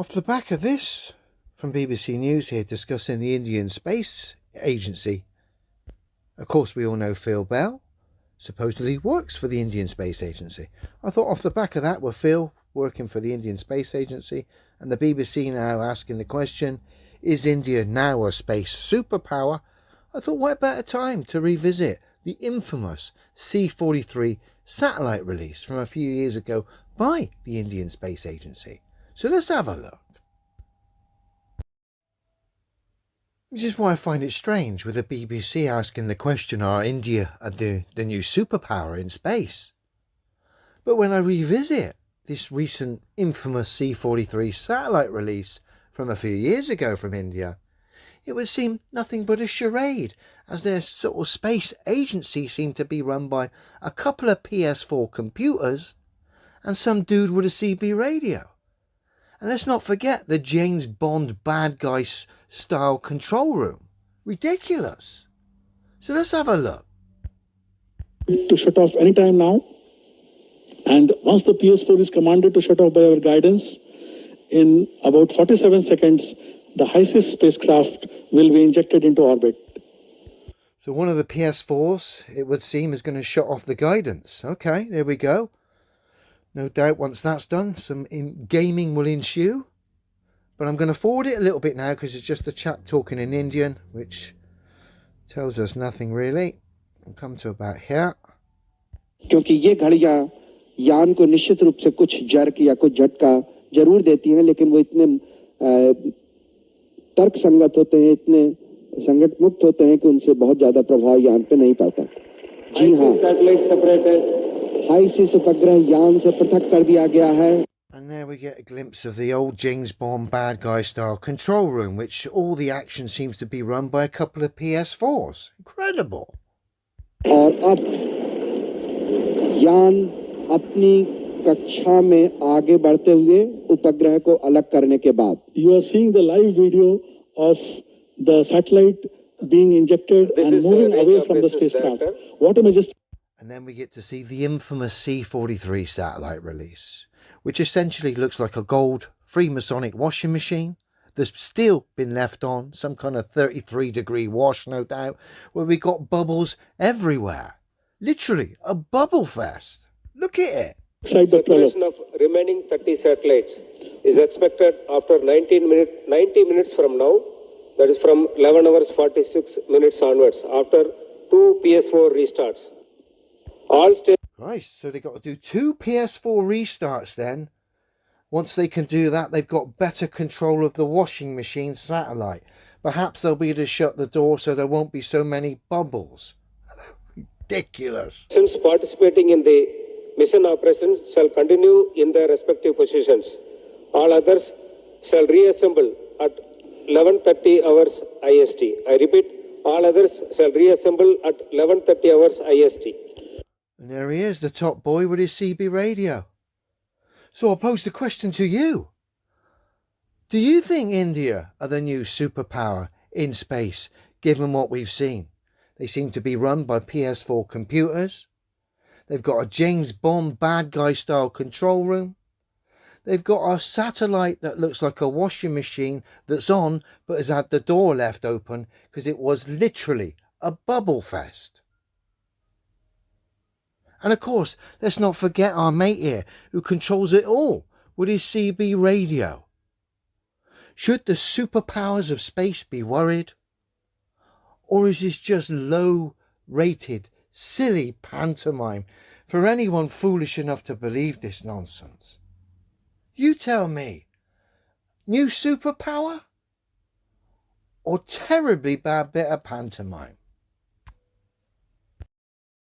Off the back of this, from BBC News here, discussing the Indian Space Agency. Of course, we all know Phil Bell supposedly works for the Indian Space Agency. I thought off the back of that, with Phil working for the Indian Space Agency and the BBC now asking the question, is India now a space superpower? I thought, what better time to revisit the infamous C-43 satellite release from a few years ago by the Indian Space Agency. So let's have a look. Which is why I find it strange with the BBC asking the question, are India the new superpower in space? But when I revisit this recent infamous C-43 satellite release from a few years ago from India, it would seem nothing but a charade, as their sort of space agency seemed to be run by a couple of PS4 computers and some dude with a CB radio. And let's not forget the James Bond bad guy style control room. Ridiculous. So let's have a look. To shut off anytime now. And once the PS4 is commanded to shut off by our guidance, in about 47 seconds, the HISIS spacecraft will be injected into orbit. So one of the PS4s, it would seem, is going to shut off the guidance. Okay, there we go. No doubt once that's done, some gaming will ensue. But I'm going to forward it a little bit now because it's just a chap talking in Indian, which tells us nothing really. I'll come to about here. क्योंकि ये घड़ियां यान को निश्चित रूप से कुछ jerk या कुछ झटका जरूर देती हैं, लेकिन वो इतने तर्क संगत होते हैं, इतने संगत मुक्त होते हैं कि उनसे बहुत ज्यादा प्रभाव यान पे नहीं पड़ता. जी हाँ, सैटेलाइट सेपरेटेड HISIS उपग्रह यान से पृथक कर दिया गया है. And there we get a glimpse of the old James Bond bad guy style control room, which all the action seems to be run by a couple of PS4s. Incredible. और अब यान अपनी कक्षा में आगे बढ़ते हुए उपग्रह को अलग करने के बाद. You are seeing the live video of the satellite being injected and moving away from the spacecraft. What am I just... And then we get to see the infamous C-43 satellite release, which essentially looks like a gold Freemasonic washing machine that's still been left on, some kind of 33-degree wash, no doubt, where we got bubbles everywhere. Literally, a bubble fest. Look at it. Separation of remaining 30 satellites is expected after 90 minutes from now, that is from 11 hours 46 minutes onwards, after 2 PS4 restarts. All Right, so they've got to do 2 PS4 restarts then. Once they can do that, they've got better control of the washing machine satellite. Perhaps they'll be able to shut the door so there won't be so many bubbles. Ridiculous. Since participating in the mission operations shall continue in their respective positions. All others shall reassemble at 11:30 hours IST. I repeat, all others shall reassemble at 11:30 hours IST. And there he is, the top boy with his CB radio. So I'll pose the question to you. Do you think India are the new superpower in space, given what we've seen? They seem to be run by PS4 computers. They've got a James Bond bad guy style control room. They've got a satellite that looks like a washing machine that's on but has had the door left open because it was literally a bubble fest. And of course, let's not forget our mate here who controls it all with his CB radio. Should the superpowers of space be worried? Or is this just low-rated, silly pantomime for anyone foolish enough to believe this nonsense? You tell me, new superpower? Or terribly bad bit of pantomime?